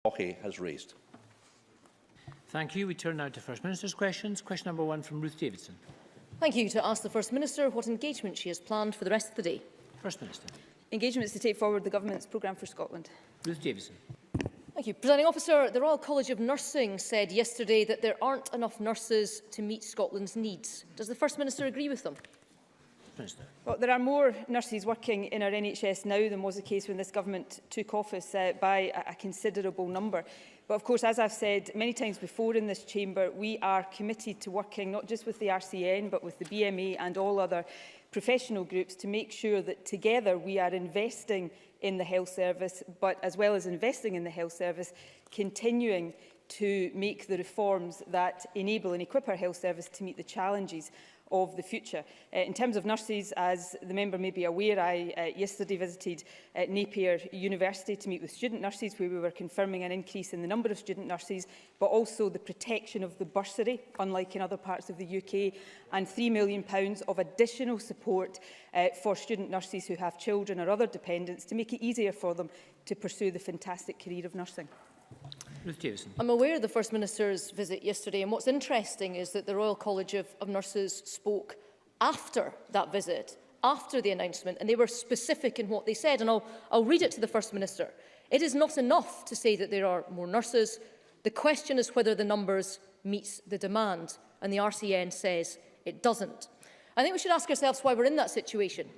Hawkey has raised. Thank you. We turn now to First Minister's questions. Question number 1 from Ruth Davidson. Thank you. To ask the First Minister what engagement she has planned for the rest of the day. First Minister. Engagements to take forward the Government's programme for Scotland. Ruth Davidson. Thank you. Presiding Officer, the Royal College of Nursing said yesterday that there aren't enough nurses to meet Scotland's needs. Does the First Minister agree with them? Minister. Well, there are more nurses working in our NHS now than was the case when this Government took office by a considerable number. But of course, as I've said many times before in this chamber, we are committed to working not just with the RCN but with the BMA and all other professional groups to make sure that together we are investing in the health service, but as well as investing in the health service, continuing to make the reforms that enable and equip our health service to meet the challenges of the future. In terms of nurses, as the member may be aware, I yesterday visited Napier University to meet with student nurses, where we were confirming an increase in the number of student nurses, but also the protection of the bursary, unlike in other parts of the UK, and £3 million of additional support for student nurses who have children or other dependents to make it easier for them to pursue the fantastic career of nursing. Ruth Davidson. I'm aware of the First Minister's visit yesterday, and what's interesting is that the Royal College of Nurses spoke after that visit, after the announcement, and they were specific in what they said, and I'll read it to the First Minister. It is not enough to say that there are more nurses. The question is whether the numbers meet the demand, and the RCN says it doesn't. I think we should ask ourselves why we're in that situation.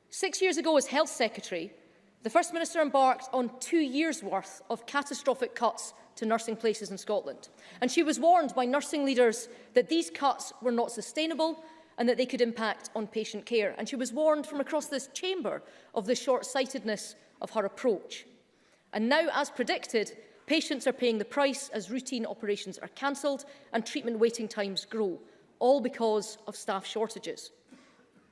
6 years ago, as Health Secretary, the First Minister embarked on 2 years' worth of catastrophic cuts to nursing places in Scotland. And she was warned by nursing leaders that these cuts were not sustainable and that they could impact on patient care. And she was warned from across this chamber of the short-sightedness of her approach. And now, as predicted, patients are paying the price as routine operations are cancelled and treatment waiting times grow, all because of staff shortages.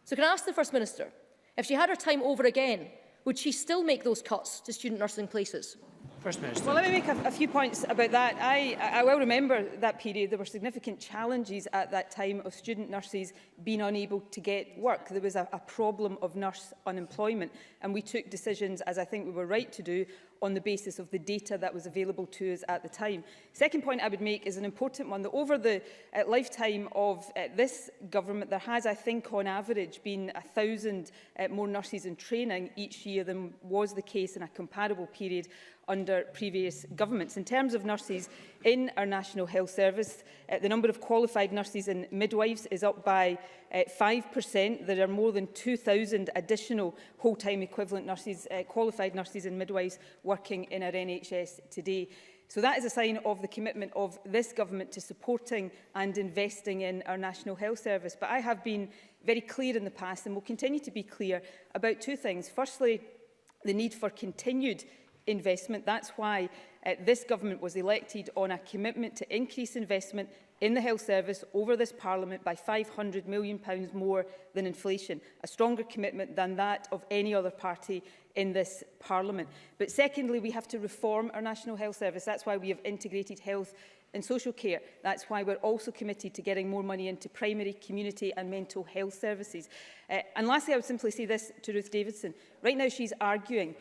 So can I ask the First Minister, if she had her time over again, would she still make those cuts to student nursing places? First Minister. Well, let me make a few points about that. I well remember that period. There were significant challenges at that time of student nurses being unable to get work. There was a problem of nurse unemployment, and we took decisions, as I think we were right to do, on the basis of the data that was available to us at the time. Second point I would make is an important one, that over the lifetime of this government, there has, I think, on average, been 1,000 more nurses in training each year than was the case in a comparable period under previous governments. In terms of nurses in our National Health Service, the number of qualified nurses and midwives is up by 5%. There are more than 2,000 additional whole-time equivalent nurses, qualified nurses and midwives working in our NHS today. So that is a sign of the commitment of this government to supporting and investing in our National Health Service. But I have been very clear in the past, and will continue to be clear, about two things. Firstly, the need for continued investment. That's why this government was elected on a commitment to increase investment in the health service over this Parliament by £500 million more than inflation, a stronger commitment than that of any other party in this Parliament. But secondly, we have to reform our National Health Service. That's why we have integrated health and social care. That's why we're also committed to getting more money into primary, community and mental health services. And lastly, I would simply say this to Ruth Davidson. Right now she's arguing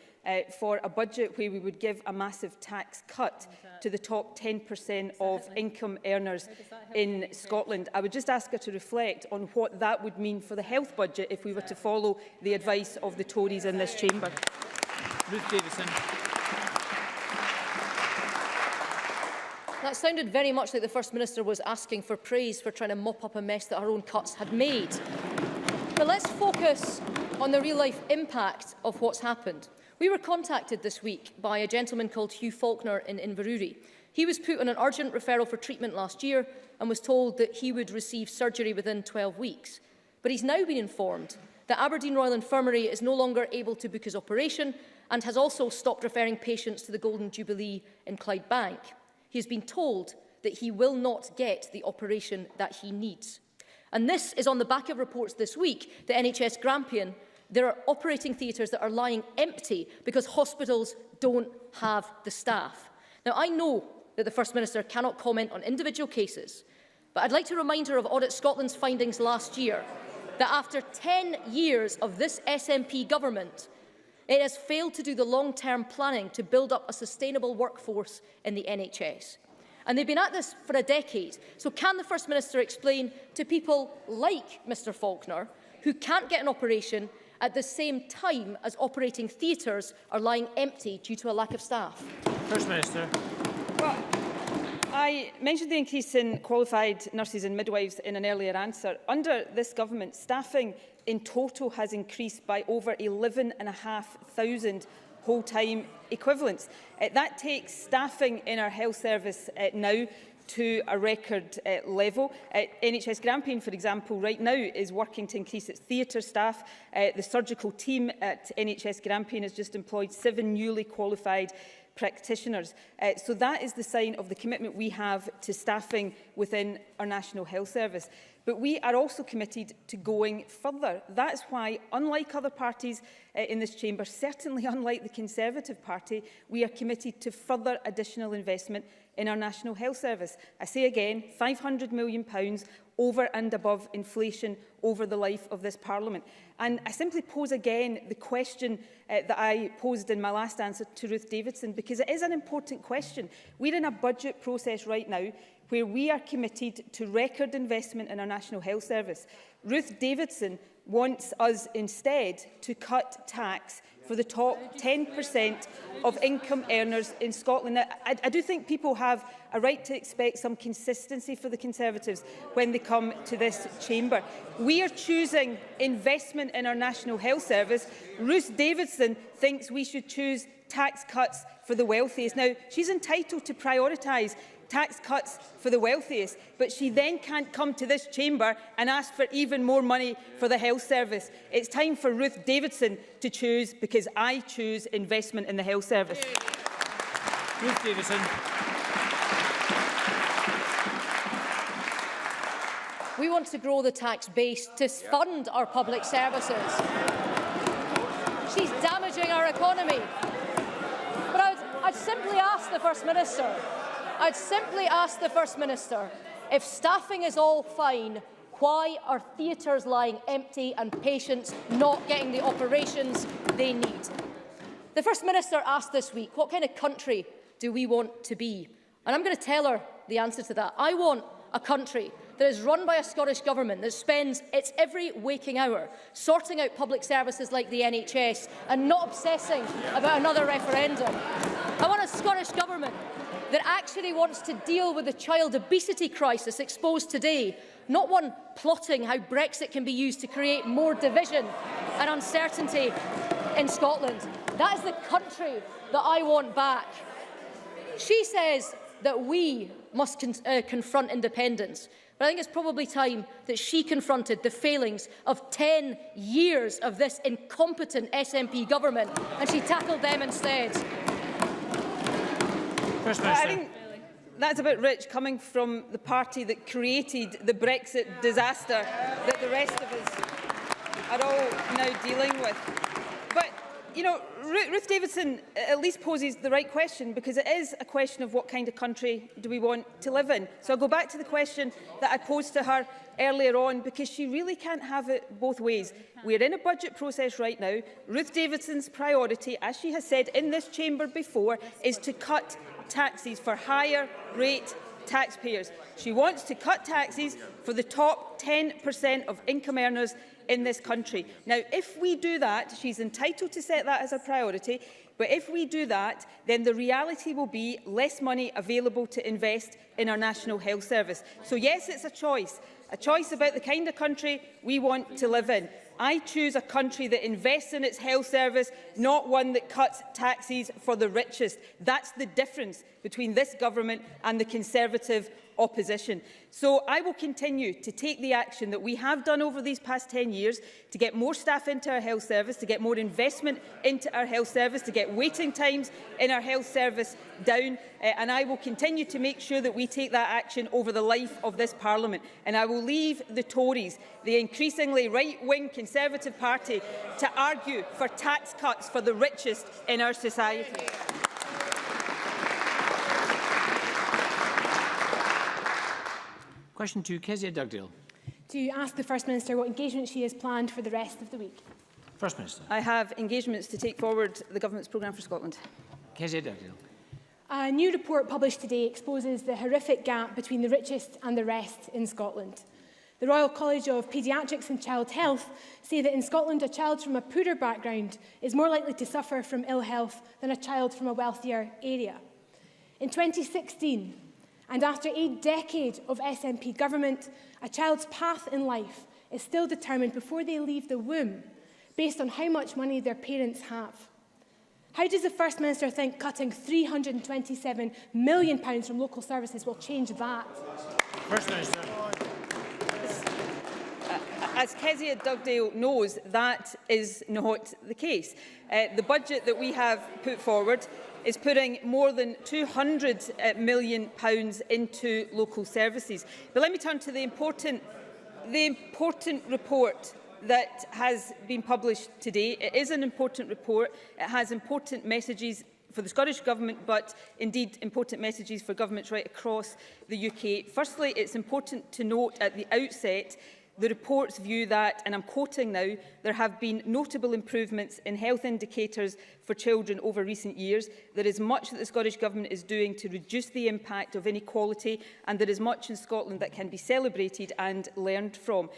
for a budget where we would give a massive tax cut to the top 10% of income earners in Scotland. I would just ask her to reflect on what that would mean for the health budget if we were to follow the advice of the Tories in this chamber. Ruth Davidson. That sounded very much like the First Minister was asking for praise for trying to mop up a mess that her own cuts had made. But let's focus on the real-life impact of what's happened. We were contacted this week by a gentleman called Hugh Faulkner in Inverurie. He was put on an urgent referral for treatment last year and was told that he would receive surgery within 12 weeks. But he's now been informed that Aberdeen Royal Infirmary is no longer able to book his operation and has also stopped referring patients to the Golden Jubilee in Clydebank. He has been told that he will not get the operation that he needs. And this is on the back of reports this week that NHS Grampian, there are operating theatres that are lying empty because hospitals don't have the staff. Now, I know that the First Minister cannot comment on individual cases, but I'd like to remind her of Audit Scotland's findings last year, that after 10 years of this SNP government, It has failed to do the long-term planning to build up a sustainable workforce in the NHS. And they've been at this for a decade. So can the First Minister explain to people like Mr Faulkner, who can't get an operation at the same time as operating theatres are lying empty due to a lack of staff? First Minister. Well, I mentioned the increase in qualified nurses and midwives in an earlier answer. Under this government, staffing in total has increased by over 11,500 whole-time equivalents. That takes staffing in our health service now to a record level. NHS Grampian, for example, right now is working to increase its theatre staff. The surgical team at NHS Grampian has just employed 7 newly qualified practitioners. So that is the sign of the commitment we have to staffing within our National Health Service. But we are also committed to going further. That's why, unlike other parties in this chamber, certainly unlike the Conservative Party, we are committed to further additional investment in our National Health Service. I say again, £500 million over and above inflation over the life of this Parliament. And I simply pose again the question that I posed in my last answer to Ruth Davidson, because it is an important question. We're in a budget process right now where we are committed to record investment in our National Health Service. Ruth Davidson wants us instead to cut tax for the top 10% of income earners in Scotland. Now, I do think people have a right to expect some consistency for the Conservatives when they come to this chamber. We are choosing investment in our National Health Service. Ruth Davidson thinks we should choose tax cuts for the wealthiest. Now, she's entitled to prioritise tax cuts for the wealthiest, but she then can't come to this chamber and ask for even more money for the health service. It's time for Ruth Davidson to choose, because I choose investment in the health service. Ruth Davidson. We want to grow the tax base to fund our public services. She's damaging our economy. But I'd simply ask the First Minister, if staffing is all fine, why are theatres lying empty and patients not getting the operations they need? The First Minister asked this week, what kind of country do we want to be? And I'm going to tell her the answer to that. I want a country that is run by a Scottish Government that spends its every waking hour sorting out public services like the NHS and not obsessing about another referendum. I want a Scottish Government that actually wants to deal with the child obesity crisis exposed today, not one plotting how Brexit can be used to create more division and uncertainty in Scotland. That is the country that I want back. She says that we must confront independence, but I think it's probably time that she confronted the failings of 10 years of this incompetent SNP government, and she tackled them instead. I think that's a bit rich, coming from the party that created the Brexit disaster that the rest of us are all now dealing with. But, you know, Ruth Davidson at least poses the right question, because it is a question of what kind of country do we want to live in. So I'll go back to the question that I posed to her earlier on, because she really can't have it both ways. We're in a budget process right now. Ruth Davidson's priority, as she has said in this chamber before, is to cut taxes for higher rate taxpayers. She wants to cut taxes for the top 10% of income earners in this country. Now, if we do that, she's entitled to set that as a priority, but if we do that, then the reality will be less money available to invest in our National Health Service. So yes, it's a choice about the kind of country we want to live in. I choose a country that invests in its health service, not one that cuts taxes for the richest. That's the difference between this government and the Conservative opposition. So I will continue to take the action that we have done over these past 10 years to get more staff into our health service, to get more investment into our health service, to get waiting times in our health service down, and I will continue to make sure that we take that action over the life of this Parliament. And I will leave the Tories, the increasingly right-wing Conservative Party, to argue for tax cuts for the richest in our society. Question 2, Kezia Dugdale. To ask the First Minister what engagement she has planned for the rest of the week. First Minister. I have engagements to take forward the Government's programme for Scotland. Kezia Dugdale. A new report published today exposes the horrific gap between the richest and the rest in Scotland. The Royal College of Paediatrics and Child Health say that in Scotland a child from a poorer background is more likely to suffer from ill health than a child from a wealthier area. In 2016, and after a decade of SNP government, a child's path in life is still determined before they leave the womb based on how much money their parents have. How does the First Minister think cutting £327 million from local services will change that? First Minister. As Kezia Dugdale knows, that is not the case. The budget that we have put forward is putting more than £200 million into local services. But let me turn to the important report that has been published today. It is an important report. It has important messages for the Scottish Government, but indeed important messages for governments right across the UK. Firstly, it's important to note at the outset the report's view that, and I'm quoting now, there have been notable improvements in health indicators for children over recent years. There is much that the Scottish Government is doing to reduce the impact of inequality, and there is much in Scotland that can be celebrated and learned from.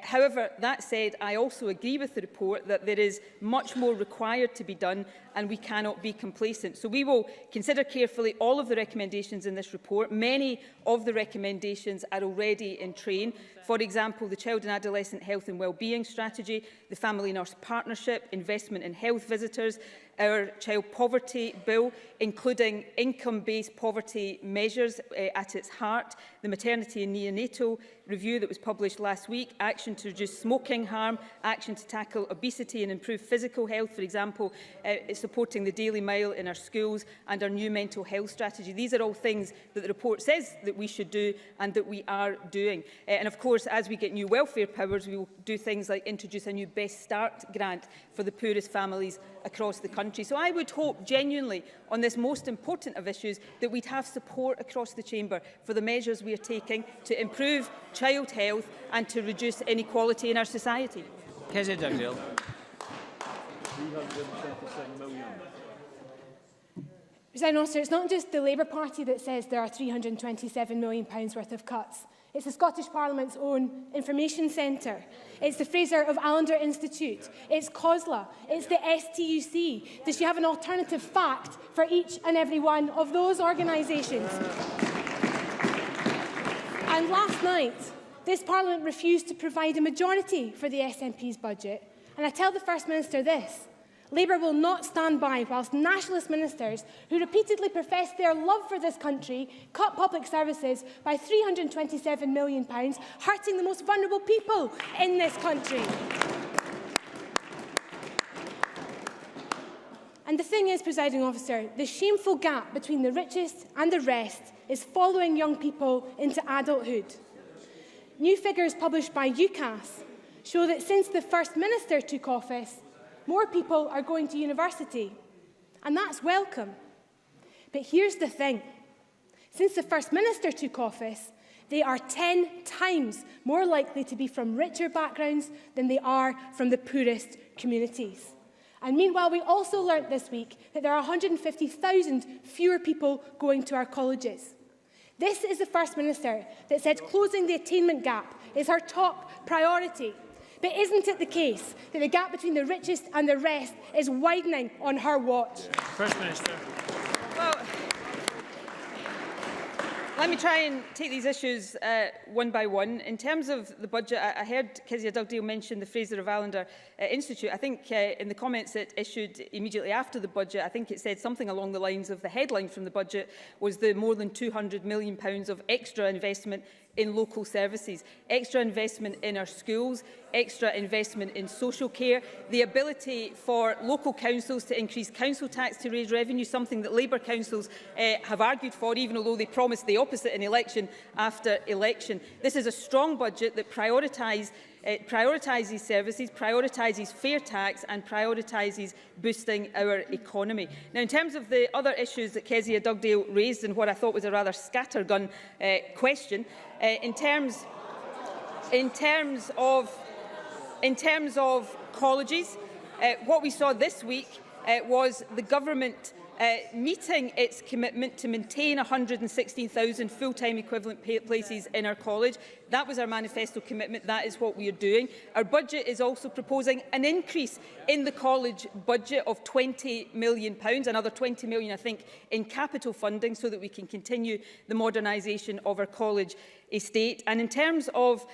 However, that said, I also agree with the report that there is much more required to be done, and we cannot be complacent. So we will consider carefully all of the recommendations in this report. Many of the recommendations are already in train. For example, the Child and Adolescent Health and Wellbeing Strategy, the Family Nurse Partnership, investment in health visitors, our child poverty bill, including income-based poverty measures at its heart, the maternity and neonatal review that was published last week, action to reduce smoking harm, action to tackle obesity and improve physical health, for example, supporting the Daily Mile in our schools, and our new mental health strategy. These are all things that the report says that we should do and that we are doing. And of course, as we get new welfare powers, we will do things like introduce a new Best Start grant for the poorest families across the country. So I would hope genuinely on this most important of issues that we'd have support across the chamber for the measures we are taking to improve child health and to reduce inequality in our society. Kezia Dugdale. Presiding Officer, it's not just the Labour Party that says there are £327 million worth of cuts. It's the Scottish Parliament's own information centre. It's the Fraser of Allender Institute. It's COSLA. It's the STUC. Does she have an alternative fact for each and every one of those organisations? And last night, this Parliament refused to provide a majority for the SNP's budget. And I tell the First Minister this: Labour will not stand by whilst nationalist ministers who repeatedly profess their love for this country cut public services by £327 million, hurting the most vulnerable people in this country. And the thing is, Presiding Officer, the shameful gap between the richest and the rest is following young people into adulthood. New figures published by UCAS show that since the First Minister took office, more people are going to university, and that's welcome. But here's the thing. Since the First Minister took office, they are 10 times more likely to be from richer backgrounds than they are from the poorest communities. And meanwhile, we also learnt this week that there are 150,000 fewer people going to our colleges. This is the First Minister that said closing the attainment gap is her top priority. But isn't it the case that the gap between the richest and the rest is widening on her watch? First Minister. Well, let me try and take these issues one by one. In terms of the budget, I heard Kezia Dugdale mention the Fraser of Allender Institute. I think in the comments it issued immediately after the budget, I think it said something along the lines of the headline from the budget was the more than £200 million of extra investment in local services, extra investment in our schools, extra investment in social care, the ability for local councils to increase council tax to raise revenue, something that Labour councils have argued for, even although they promised the opposite in election after election. This is a strong budget that prioritises services, prioritises fair tax and prioritises boosting our economy. Now, in terms of the other issues that Kezia Dugdale raised in what I thought was a rather scattergun question, in terms of colleges, what we saw this week was the government meeting its commitment to maintain 116,000 full-time equivalent places in our college. That was our manifesto commitment. That is what we are doing. Our budget is also proposing an increase in the college budget of £20 million, another £20 million, I think, in capital funding, so that we can continue the modernisation of our college estate. And in terms of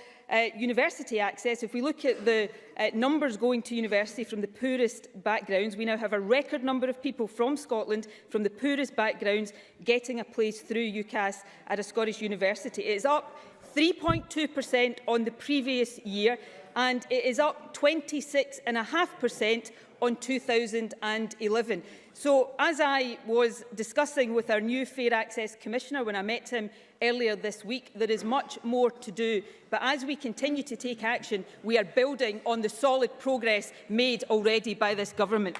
university access, if we look at the numbers going to university from the poorest backgrounds, we now have a record number of people from Scotland from the poorest backgrounds getting a place through UCAS at a Scottish university. It is up 3.2% on the previous year, and it is up 26.5% on 2011. So, as I was discussing with our new Fair Access Commissioner when I met him earlier this week, there is much more to do. But as we continue to take action, we are building on the solid progress made already by this government.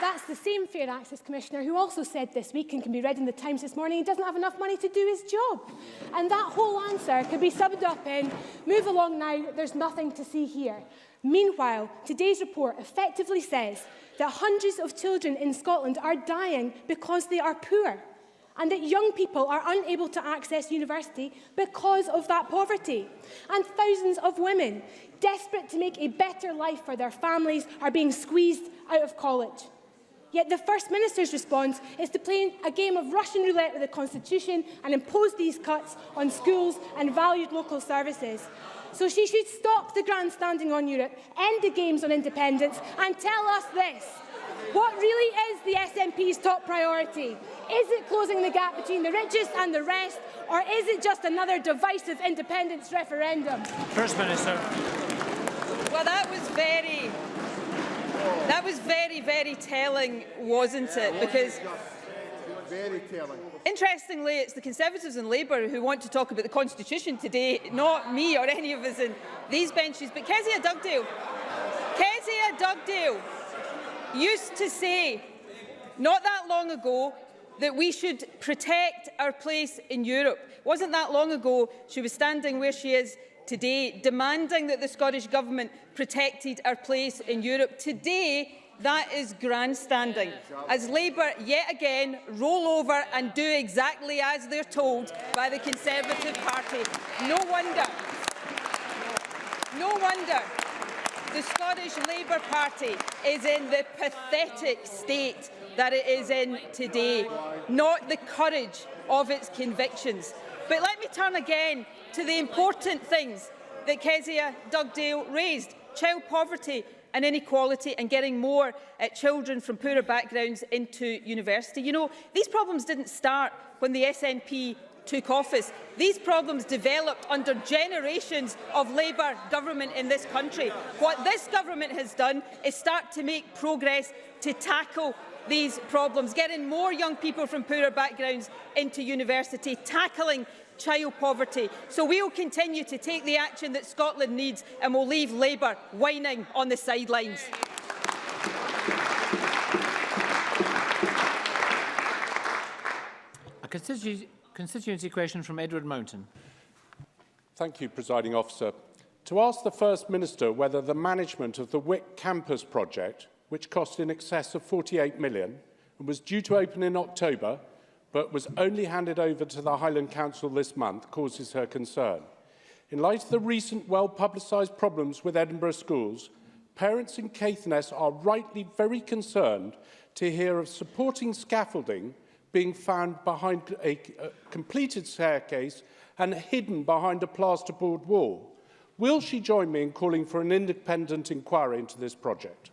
That's the same Fair Access Commissioner who also said this week, and can be read in the Times this morning, he doesn't have enough money to do his job. And that whole answer could be summed up in, move along now, there's nothing to see here. Meanwhile, today's report effectively says that hundreds of children in Scotland are dying because they are poor, and that young people are unable to access university because of that poverty. And thousands of women, desperate to make a better life for their families, are being squeezed out of college. Yet the First Minister's response is to play a game of Russian roulette with the Constitution and impose these cuts on schools and valued local services. So she should stop the grandstanding on Europe, end the games on independence, and tell us this. What really is the SNP's top priority? Is it closing the gap between the richest and the rest, or is it just another divisive independence referendum? First Minister. Well, that was very, very telling, wasn't it? Because very telling. Interestingly, it's the Conservatives and Labour who want to talk about the Constitution today, not me or any of us in these benches. But Kezia Dugdale used to say, not that long ago, that we should protect our place in Europe. It wasn't that long ago she was standing where she is today, demanding that the Scottish Government protected our place in Europe. Today, that is grandstanding, as Labour yet again roll over and do exactly as they're told by the Conservative Party. No wonder the Scottish Labour Party is in the pathetic state that it is in today, not the courage of its convictions. But let me turn again to the important things that Kezia Dugdale raised: child poverty and inequality, and getting more children from poorer backgrounds into university. You know, these problems didn't start when the SNP took office. These problems developed under generations of Labour government in this country. What this government has done is start to make progress to tackle these problems, getting more young people from poorer backgrounds into university, tackling child poverty. So we will continue to take the action that Scotland needs, and will leave Labour whining on the sidelines. A constituency question from Edward Mountain. Thank you, Presiding Officer. To ask the First Minister whether the management of the Wick Campus project, which cost in excess of £48 million and was due to open in October, but was only handed over to the Highland Council this month, causes her concern. In light of the recent well-publicised problems with Edinburgh schools, parents in Caithness are rightly very concerned to hear of supporting scaffolding being found behind a completed staircase and hidden behind a plasterboard wall. Will she join me in calling for an independent inquiry into this project?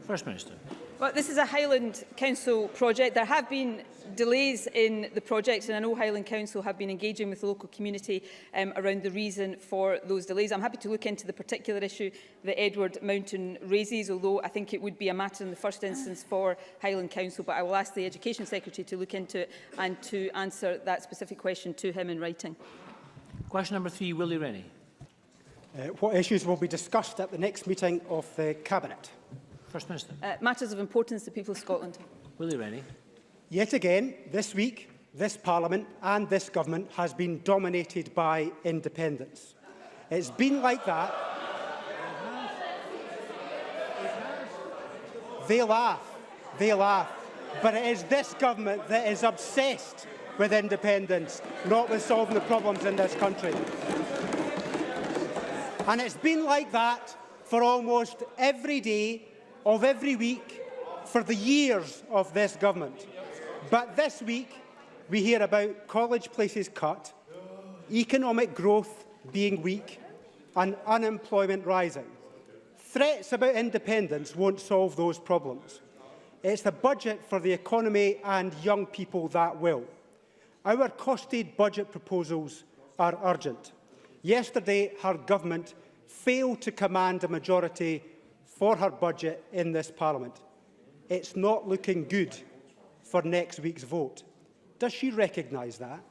First Minister. Well, this is a Highland Council project. There have been delays in the project, and I know Highland Council have been engaging with the local community around the reason for those delays. I'm happy to look into the particular issue that Edward Mountain raises, although I think it would be a matter in the first instance for Highland Council. But I will ask the Education Secretary to look into it and to answer that specific question to him in writing. Question number 3, Willie Rennie. What issues will be discussed at the next meeting of the Cabinet? First Minister. Matters of importance to the people of Scotland. Willie Rennie. Yet again, this week, this Parliament and this Government has been dominated by independents. It's been like that. They laugh. They laugh. But it is this government that is obsessed with independence, not with solving the problems in this country. And it's been like that for almost every day of every week for the years of this government. But this week, we hear about college places cut, economic growth being weak, and unemployment rising. Threats about independence won't solve those problems. It's the budget for the economy and young people that will. Our costed budget proposals are urgent. Yesterday, her government failed to command a majority for her budget in this Parliament. It's not looking good for next week's vote. Does she recognise that?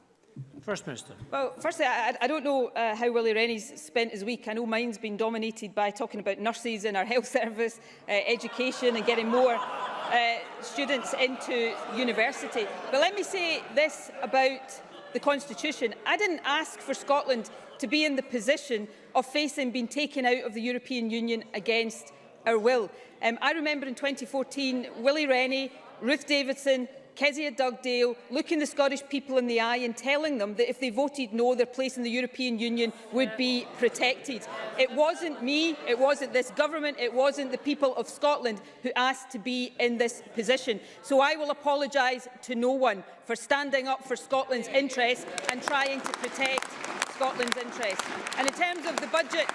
First Minister. Well, firstly, I don't know how Willie Rennie's spent his week. I know mine's been dominated by talking about nurses in our health service, education and getting more students into university. But let me say this about the Constitution. I didn't ask for Scotland to be in the position of facing being taken out of the European Union against our will. I remember in 2014, Willie Rennie, Ruth Davidson, Kezia Dugdale looking the Scottish people in the eye and telling them that if they voted no, their place in the European Union would be protected. It wasn't me, it wasn't this government, it wasn't the people of Scotland who asked to be in this position. So I will apologise to no one for standing up for Scotland's interests and trying to protect Scotland's interests. And in terms of the budget,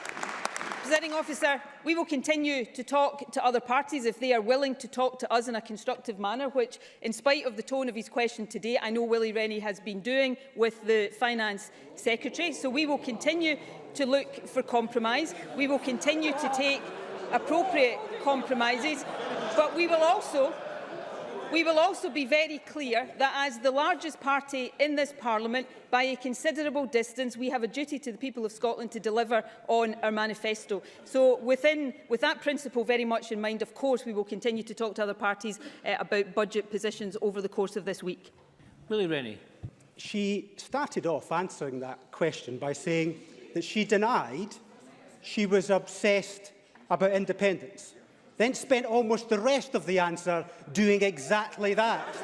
Presiding Officer, we will continue to talk to other parties if they are willing to talk to us in a constructive manner, which, in spite of the tone of his question today, I know Willie Rennie has been doing with the Finance Secretary. So we will continue to look for compromise. We will continue to take appropriate compromises, but we will also be very clear that as the largest party in this Parliament, by a considerable distance, we have a duty to the people of Scotland to deliver on our manifesto. So with that principle very much in mind, of course, we will continue to talk to other parties about budget positions over the course of this week. Willie Rennie. She started off answering that question by saying that she denied she was obsessed about independence, then spent almost the rest of the answer doing exactly that.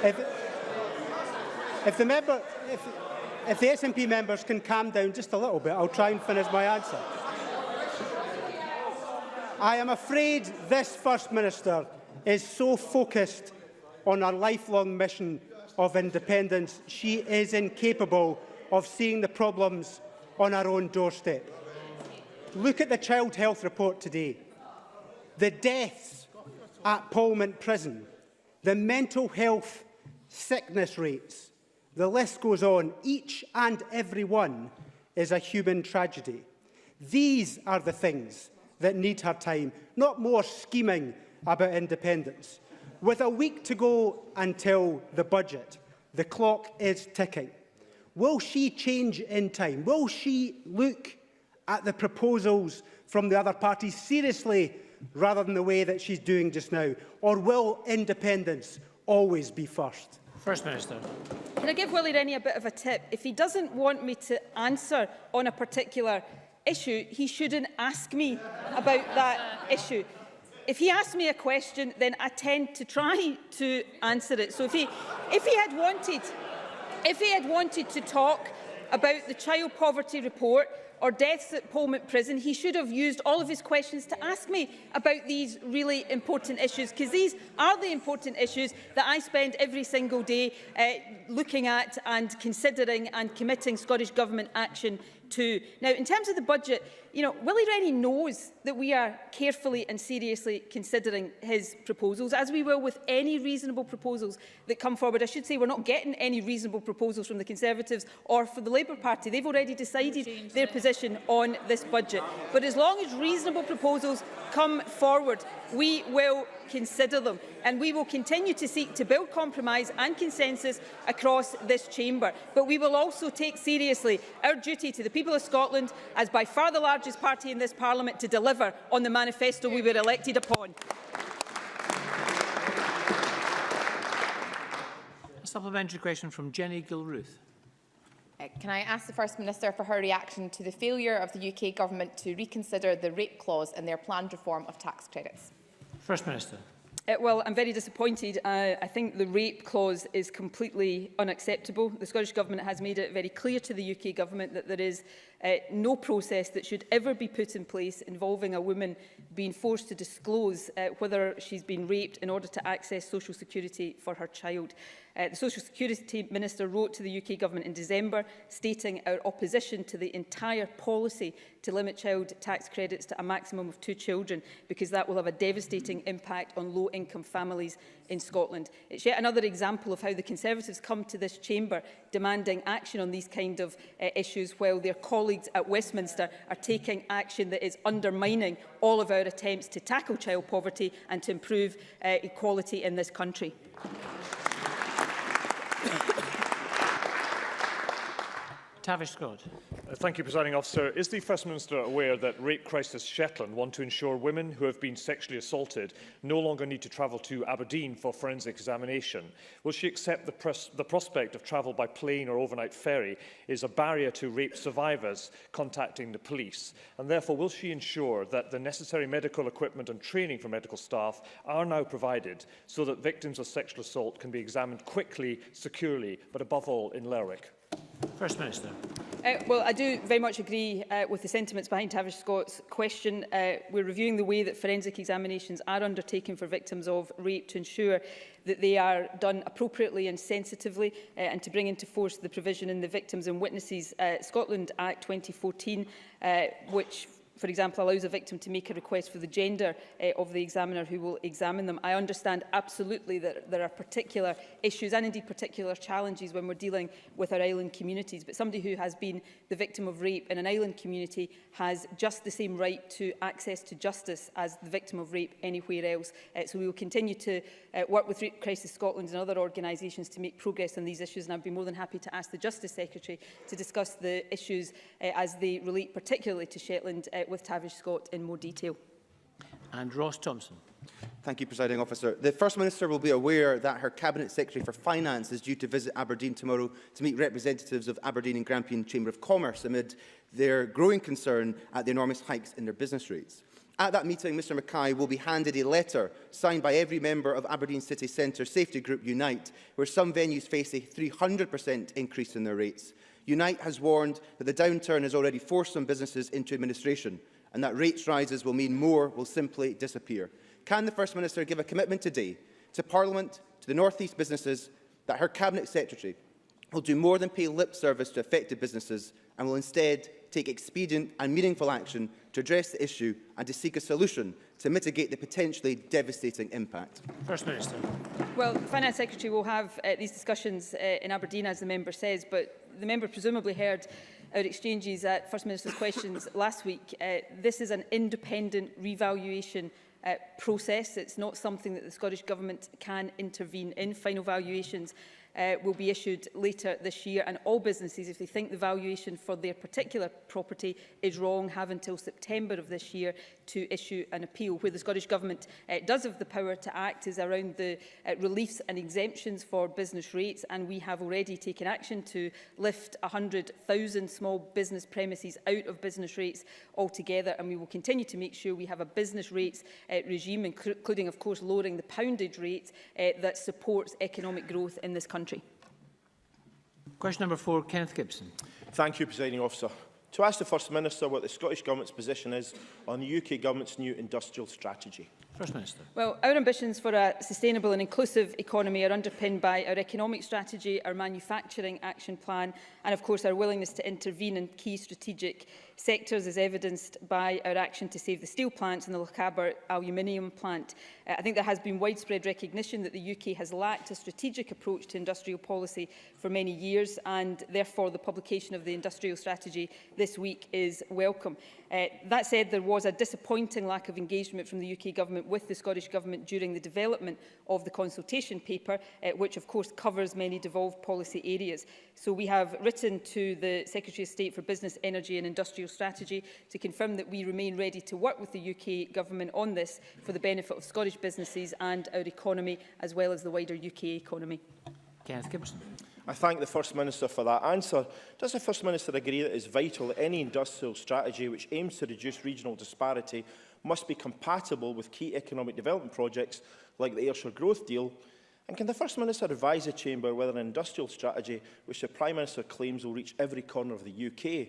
If the SNP members can calm down just a little bit, I'll try and finish my answer. I am afraid this First Minister is so focused on her lifelong mission of independence, she is incapable of seeing the problems on our own doorstep. Look at the Child Health Report today. The deaths at Parliament Prison, the mental health sickness rates, the list goes on. Each and every one is a human tragedy. These are the things that need her time, not more scheming about independence. With a week to go until the budget, the clock is ticking. Will she change in time? Will she look at the proposals from the other parties seriously rather than the way that she's doing just now? Or will independence always be first? First Minister. Can I give Willie Rennie a bit of a tip? If he doesn't want me to answer on a particular issue, he shouldn't ask me about that issue. If he asks me a question, then I tend to try to answer it. So if he had wanted to talk about the child poverty report or deaths at Parliament Prison, he should have used all of his questions to ask me about these really important issues, because these are the important issues that I spend every single day looking at and considering and committing Scottish Government action to. Now, in terms of the budget, Willie Rennie knows that we are carefully and seriously considering his proposals, as we will with any reasonable proposals that come forward. I should say we're not getting any reasonable proposals from the Conservatives or for the Labour Party. They've already decided their position on this budget. But as long as reasonable proposals come forward, we will consider them, and we will continue to seek to build compromise and consensus across this chamber. But we will also take seriously our duty to the people of Scotland, as by far the largest party in this Parliament, to deliver on the manifesto we were elected upon. supplementary question from Jenny Gilruth. Can I ask the First Minister for her reaction to the failure of the UK Government to reconsider the rape clause in their planned reform of tax credits? First Minister. Well, I'm very disappointed. I think the rape clause is completely unacceptable. The Scottish Government has made it very clear to the UK Government that there is no process that should ever be put in place involving a woman being forced to disclose whether she's been raped in order to access social security for her child. The Social Security Minister wrote to the UK Government in December stating our opposition to the entire policy to limit child tax credits to a maximum of 2 children because that will have a devastating impact on low-income families in Scotland. It's yet another example of how the Conservatives come to this chamber demanding action on these kind of issues while their colleagues at Westminster are taking action that is undermining all of our attempts to tackle child poverty and to improve equality in this country. Tavish Scott. Thank you, Presiding Officer. Is the First Minister aware that Rape Crisis Shetland want to ensure women who have been sexually assaulted no longer need to travel to Aberdeen for forensic examination? Will she accept the prospect of travel by plane or overnight ferry is a barrier to rape survivors contacting the police? And therefore, will she ensure that the necessary medical equipment and training for medical staff are now provided so that victims of sexual assault can be examined quickly, securely, but above all in Lerwick? First Minister. Well, I do very much agree with the sentiments behind Tavish Scott's question. We're reviewing the way that forensic examinations are undertaken for victims of rape to ensure that they are done appropriately and sensitively and to bring into force the provision in the Victims and Witnesses Scotland Act 2014, which for example, allows a victim to make a request for the gender of the examiner who will examine them. I understand absolutely that there are particular issues and indeed particular challenges when we're dealing with our island communities, but somebody who has been the victim of rape in an island community has just the same right to access to justice as the victim of rape anywhere else. So we will continue to work with Rape Crisis Scotland and other organisations to make progress on these issues, and I'd be more than happy to ask the Justice Secretary to discuss the issues as they relate particularly to Shetland with Tavish Scott in more detail. And Ross Thompson. Thank you, Presiding Officer. The First Minister will be aware that her Cabinet Secretary for Finance is due to visit Aberdeen tomorrow to meet representatives of Aberdeen and Grampian Chamber of Commerce amid their growing concern at the enormous hikes in their business rates. At that meeting, Mr Mackay will be handed a letter signed by every member of Aberdeen City Centre Safety Group Unite, where some venues face a 300% increase in their rates. Unite has warned that the downturn has already forced some businesses into administration and that rates rises will mean more will simply disappear. Can the First Minister give a commitment today to Parliament, to the North East businesses, that her Cabinet Secretary will do more than pay lip service to affected businesses and will instead take expedient and meaningful action to address the issue and to seek a solution to mitigate the potentially devastating impact? First Minister. Well, the Finance Secretary will have these discussions in Aberdeen, as the member says, but the member presumably heard our exchanges at First Minister's questions last week. This is an independent revaluation process. It's not something that the Scottish Government can intervene in. Final valuations will be issued later this year, and all businesses, if they think the valuation for their particular property is wrong, have until September of this year to issue an appeal. Where the Scottish Government does have the power to act is around the reliefs and exemptions for business rates, and we have already taken action to lift 100,000 small business premises out of business rates altogether, and we will continue to make sure we have a business rates regime, including, of course, lowering the poundage rate that supports economic growth in this country. Question number 4, Kenneth Gibson. Thank you, Presiding Officer. To ask the First Minister what the Scottish Government's position is on the UK Government's new industrial strategy. First Minister. Well, our ambitions for a sustainable and inclusive economy are underpinned by our economic strategy, our manufacturing action plan, and of course our willingness to intervene in key strategic sectors, as evidenced by our action to save the steel plants and the Lochaber aluminium plant. I think there has been widespread recognition that the UK has lacked a strategic approach to industrial policy for many years, and therefore the publication of the industrial strategy this week is welcome. That said, there was a disappointing lack of engagement from the UK Government with the Scottish Government during the development of the consultation paper, which of course covers many devolved policy areas. So we have written to the Secretary of State for Business, Energy and Industrial Strategy to confirm that we remain ready to work with the UK Government on this for the benefit of Scottish businesses and our economy, as well as the wider UK economy. Kenneth Gibson. I thank the First Minister for that answer. Does the First Minister agree that it is vital that any industrial strategy which aims to reduce regional disparity must be compatible with key economic development projects like the Ayrshire Growth Deal? And can the First Minister advise the Chamber whether an industrial strategy which the Prime Minister claims will reach every corner of the UK,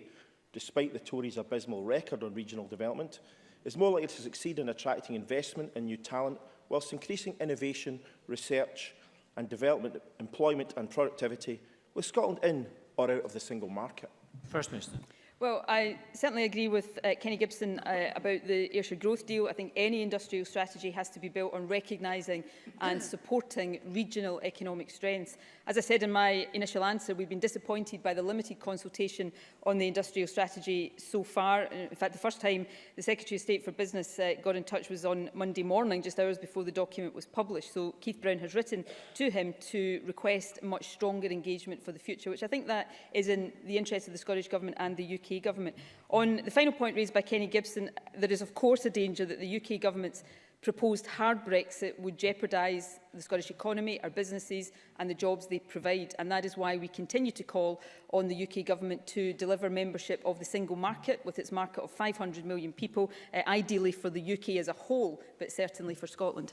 despite the Tories' abysmal record on regional development, is more likely to succeed in attracting investment and new talent whilst increasing innovation, research and development, employment and productivity, with Scotland in or out of the single market? First Minister. Well, I certainly agree with Kenny Gibson about the Ayrshire Growth Deal. I think any industrial strategy has to be built on recognising and supporting regional economic strengths. As I said in my initial answer, we've been disappointed by the limited consultation on the industrial strategy so far. In fact, the first time the Secretary of State for Business got in touch was on Monday morning, just hours before the document was published. So Keith Brown has written to him to request much stronger engagement for the future, which I think that is in the interest of the Scottish Government and the UK Government. On the final point raised by Kenny Gibson, there is of course a danger that the UK Government's proposed hard Brexit would jeopardise the Scottish economy, our businesses and the jobs they provide. And that is why we continue to call on the UK Government to deliver membership of the single market with its market of 500 million people, ideally for the UK as a whole, but certainly for Scotland.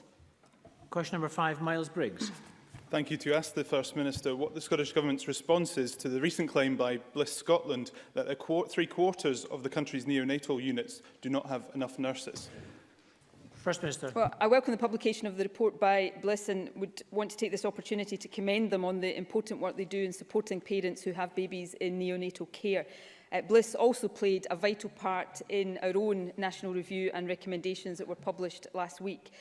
Question number 5, Miles Briggs. Thank you. To ask the First Minister what the Scottish Government's response is to the recent claim by Bliss Scotland that 3/4 of the country's neonatal units do not have enough nurses. First Minister. Well, I welcome the publication of the report by Bliss and would want to take this opportunity to commend them on the important work they do in supporting parents who have babies in neonatal care. Bliss also played a vital part in our own national review and recommendations that were published last week.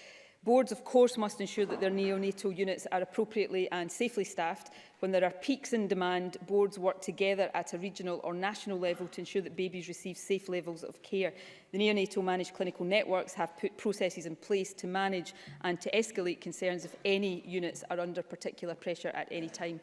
Boards, of course, must ensure that their neonatal units are appropriately and safely staffed. When there are peaks in demand, boards work together at a regional or national level to ensure that babies receive safe levels of care. The neonatal managed clinical networks have put processes in place to manage and to escalate concerns if any units are under particular pressure at any time.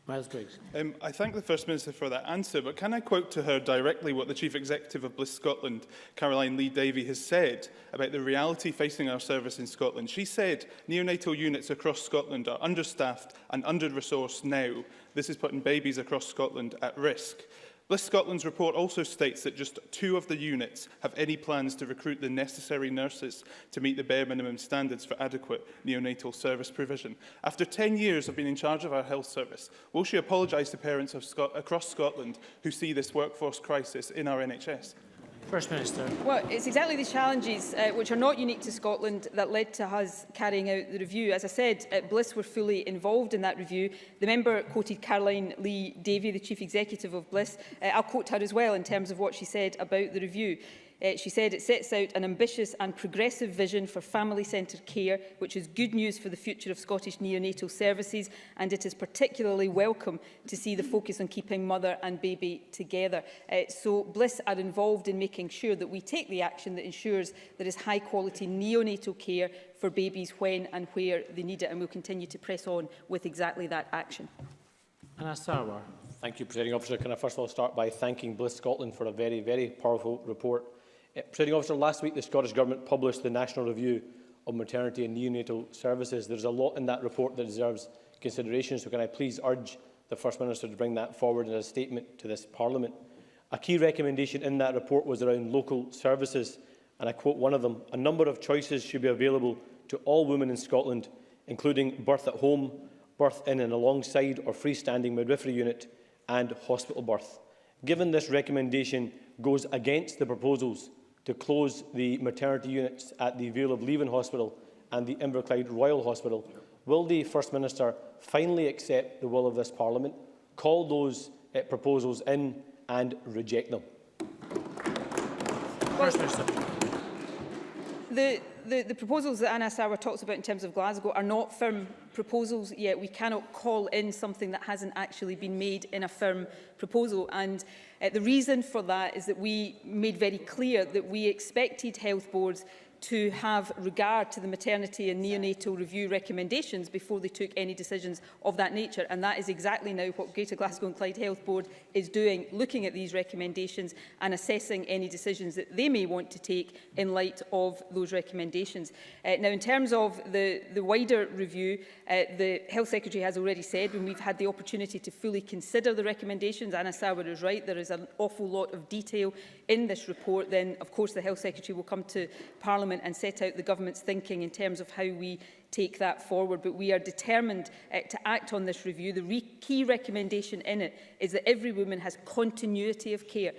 Miles Briggs. I thank the First Minister for that answer, but can I quote to her directly what the Chief Executive of Bliss Scotland, Caroline Lee-Davy, has said about the reality facing our service in Scotland? She said neonatal units across Scotland are understaffed and under-resourced now. This is putting babies across Scotland at risk. Bliss Scotland's report also states that just 2 of the units have any plans to recruit the necessary nurses to meet the bare minimum standards for adequate neonatal service provision. After 10 years of being in charge of our health service, will she apologise to parents across Scotland who see this workforce crisis in our NHS? First Minister. Well, it's exactly the challenges which are not unique to Scotland that led to us carrying out the review. As I said, Bliss were fully involved in that review. The member quoted Caroline Lee-Davy, the Chief Executive of Bliss. I'll quote her as well in terms of what she said about the review. She said it sets out an ambitious and progressive vision for family-centred care, which is good news for the future of Scottish neonatal services, and it is particularly welcome to see the focus on keeping mother and baby together. So Bliss are involved in making sure that we take the action that ensures there is high-quality neonatal care for babies when and where they need it, and we'll continue to press on with exactly that action. Anna Sarwar. Thank you, Presiding Officer. Can I first of all start by thanking Bliss Scotland for a very, very powerful report. Presiding Officer, last week the Scottish Government published the National Review of Maternity and Neonatal Services. There's a lot in that report that deserves consideration, so can I please urge the First Minister to bring that forward in a statement to this Parliament. A key recommendation in that report was around local services, and I quote one of them: "A number of choices should be available to all women in Scotland, including birth at home, birth in and alongside or freestanding midwifery unit, and hospital birth." Given this recommendation goes against the proposals to close the maternity units at the Vale of Leven Hospital and the Inverclyde Royal Hospital, will the First Minister finally accept the will of this Parliament, call those proposals in and reject them? First Minister. The proposals that Anna Sarwar talks about in terms of Glasgow are not firm proposals yet. We cannot call in something that hasn't actually been made in a firm proposal. And the reason for that is that we made very clear that we expected health boards to have regard to the maternity and neonatal review recommendations before they took any decisions of that nature. And that is exactly now what Greater Glasgow and Clyde Health Board is doing, looking at these recommendations and assessing any decisions that they may want to take in light of those recommendations. Now, in terms of the wider review, the Health Secretary has already said, when we've had the opportunity to fully consider the recommendations, Anna Sauer is right, there is an awful lot of detail in this report, then of course the Health Secretary will come to Parliament and set out the government's thinking in terms of how we take that forward. But we are determined to act on this review. The key recommendation in it is that every woman has continuity of care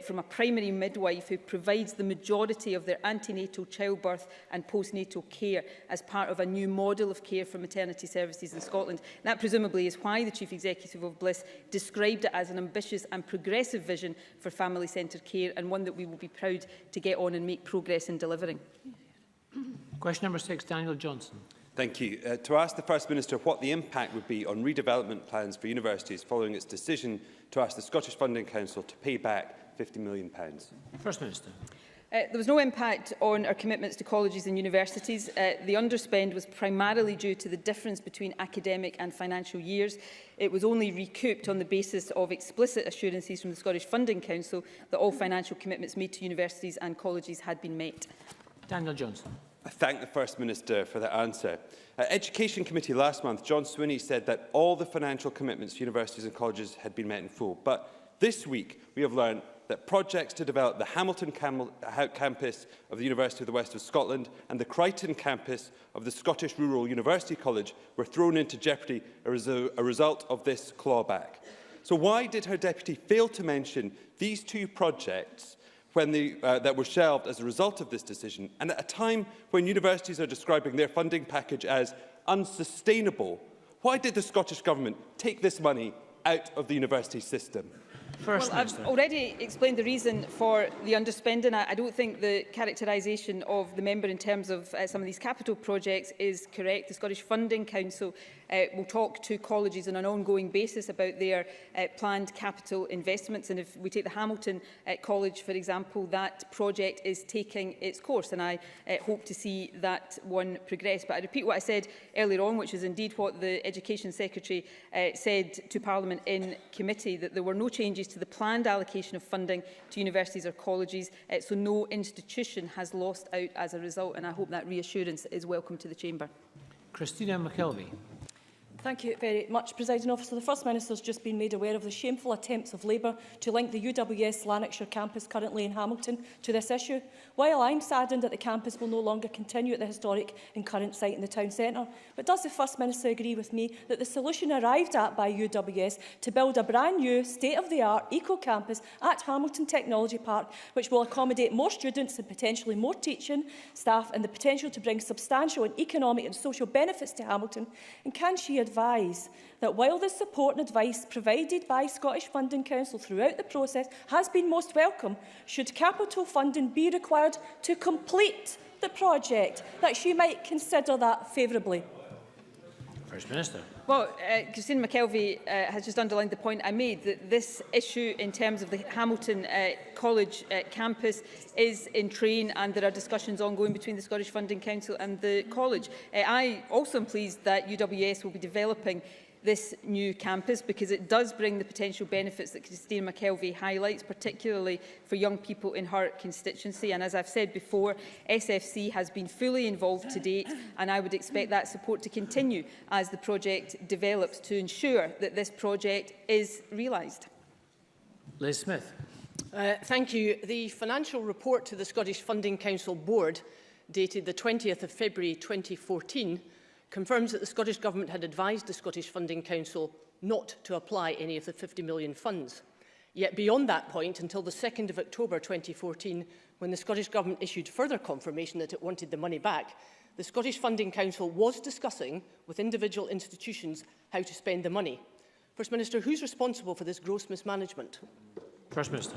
from a primary midwife who provides the majority of their antenatal, childbirth and postnatal care as part of a new model of care for maternity services in Scotland. And that presumably is why the Chief Executive of Bliss described it as an ambitious and progressive vision for family-centred care, and one that we will be proud to get on and make progress in delivering. Question number 6, Daniel Johnson. Thank you. To ask the First Minister what the impact would be on redevelopment plans for universities following its decision to ask the Scottish Funding Council to pay back £50 million. First Minister. There was no impact on our commitments to colleges and universities. The underspend was primarily due to the difference between academic and financial years. It was only recouped on the basis of explicit assurances from the Scottish Funding Council that all financial commitments made to universities and colleges had been met. Daniel Johnson. I thank the First Minister for that answer. At Education Committee last month, John Swinney said that all the financial commitments to universities and colleges had been met in full. But this week, we have learned that projects to develop the Hamilton campus of the University of the West of Scotland and the Crichton campus of the Scottish Rural University College were thrown into jeopardy as a result of this clawback. So why did her deputy fail to mention these two projects that were shelved as a result of this decision, and at a time when universities are describing their funding package as unsustainable? Why did the Scottish Government take this money out of the university system? I've already explained the reason for the underspending. I don't think the characterisation of the member in terms of some of these capital projects is correct. The Scottish Funding Council will talk to colleges on an ongoing basis about their planned capital investments. And if we take the Hamilton College, for example, that project is taking its course, and I hope to see that one progress. But I repeat what I said earlier on, which is indeed what the Education Secretary said to Parliament in committee, that there were no changes to the planned allocation of funding to universities or colleges, so no institution has lost out as a result, and I hope that reassurance is welcome to the Chamber. Christina McKelvey. Thank you very much, Presiding Officer. The First Minister has just been made aware of the shameful attempts of Labour to link the UWS Lanarkshire campus currently in Hamilton to this issue. While I'm saddened that the campus will no longer continue at the historic and current site in the town centre, but does the First Minister agree with me that the solution arrived at by UWS to build a brand new, state-of-the-art eco-campus at Hamilton Technology Park, which will accommodate more students and potentially more teaching staff, and the potential to bring substantial and economic and social benefits to Hamilton? And can she advise that while the support and advice provided by Scottish Funding Council throughout the process has been most welcome, should capital funding be required to complete the project, that she might consider that favourably? First Minister. Well, Christine McKelvey has just underlined the point I made, that this issue in terms of the Hamilton College campus is in train, and there are discussions ongoing between the Scottish Funding Council and the college. I also am pleased that UWS will be developing this new campus, because it does bring the potential benefits that Christine McKelvey highlights, particularly for young people in her constituency. And as I've said before, SFC has been fully involved to date, and I would expect that support to continue as the project develops to ensure that this project is realised. Liz Smith. Thank you. The financial report to the Scottish Funding Council Board, dated the 20th of February 2014, confirms that the Scottish Government had advised the Scottish Funding Council not to apply any of the £50 million funds. Yet beyond that point, until the 2nd of October 2014, when the Scottish Government issued further confirmation that it wanted the money back, the Scottish Funding Council was discussing with individual institutions how to spend the money. First Minister, who's responsible for this gross mismanagement? First Minister.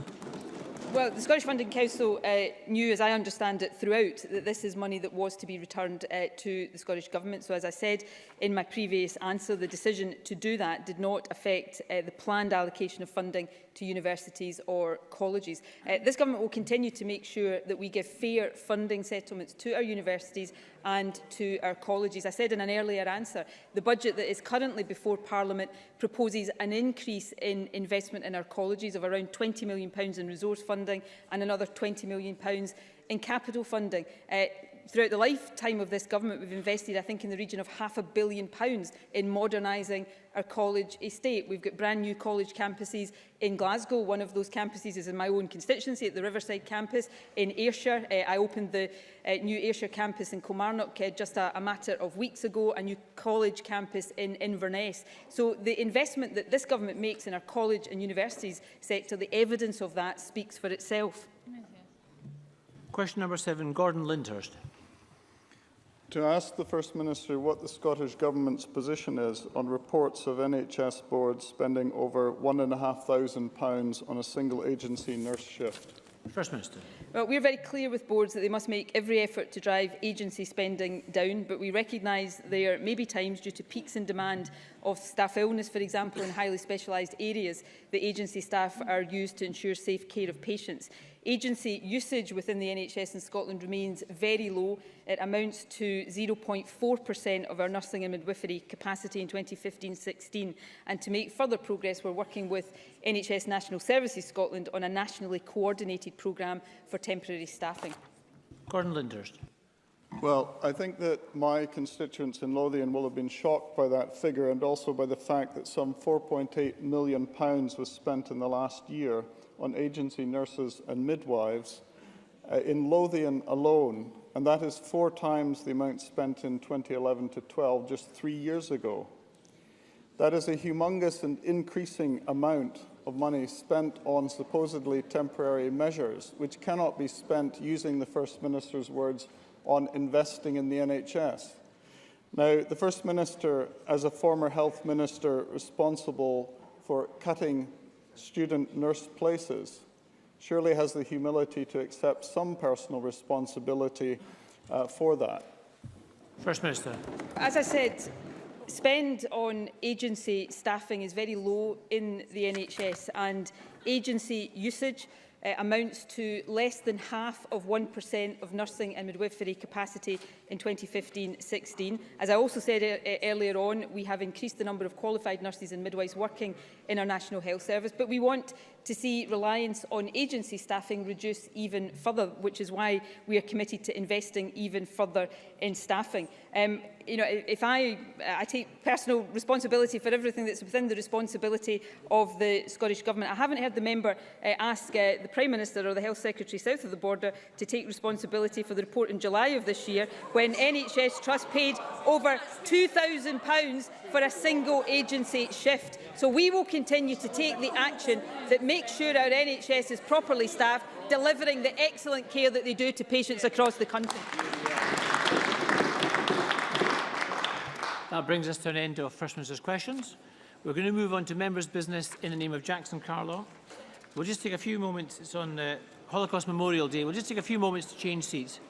Well, the Scottish Funding Council knew, as I understand it, throughout that this is money that was to be returned to the Scottish Government. So, as I said in my previous answer, the decision to do that did not affect the planned allocation of funding to universities or colleges. This Government will continue to make sure that we give fair funding settlements to our universities and to our colleges. I said in an earlier answer, the budget that is currently before Parliament proposes an increase in investment in our colleges of around £20 million in resource funding and another £20 million in capital funding. Throughout the lifetime of this Government, we've invested, I think, in the region of £500 million in modernising our college estate. We've got brand new college campuses in Glasgow. One of those campuses is in my own constituency at the Riverside campus in Ayrshire. I opened the new Ayrshire campus in Kilmarnock just a matter of weeks ago, a new college campus in Inverness. So the investment that this Government makes in our college and universities sector, the evidence of that speaks for itself. Question number 7, Gordon Lyndhurst. To ask the First Minister what the Scottish Government's position is on reports of NHS boards spending over £1,500 on a single agency nurse shift. First Minister. Well, we are very clear with boards that they must make every effort to drive agency spending down, but we recognise there may be times due to peaks in demand of staff illness, for example, in highly specialised areas, that agency staff are used to ensure safe care of patients. Agency usage within the NHS in Scotland remains very low. It amounts to 0.4% of our nursing and midwifery capacity in 2015-16. And to make further progress, we're working with NHS National Services Scotland on a nationally coordinated programme for temporary staffing. Gordon Lyndhurst. Well, I think that my constituents in Lothian will have been shocked by that figure and also by the fact that some £4.8 million was spent in the last year on agency nurses and midwives in Lothian alone, and that is 4 times the amount spent in 2011 to 12, just 3 years ago. That is a humongous and increasing amount of money spent on supposedly temporary measures, which cannot be spent, using the First Minister's words, on investing in the NHS. Now, the First Minister, as a former health minister responsible for cutting student nurse places, surely has the humility to accept some personal responsibility for that. First Minister. As I said, spend on agency staffing is very low in the NHS, and agency usage amounts to less than half of 1% of nursing and midwifery capacity in 2015-16. As I also said earlier on, we have increased the number of qualified nurses and midwives working in our National Health Service, but we want to see reliance on agency staffing reduce even further, which is why we are committed to investing even further in staffing. If I take personal responsibility for everything that's within the responsibility of the Scottish Government. I haven't heard the member ask the Prime Minister or the Health Secretary south of the border to take responsibility for the report in July of this year, when NHS Trust paid over £2,000 for a single agency shift. So we will continue to take the action that makes sure our NHS is properly staffed, delivering the excellent care that they do to patients across the country. That brings us to an end of First Minister's questions. We're going to move on to members' business in the name of Jackson Carlaw. We'll just take a few moments. It's on Holocaust Memorial Day. We'll just take a few moments to change seats.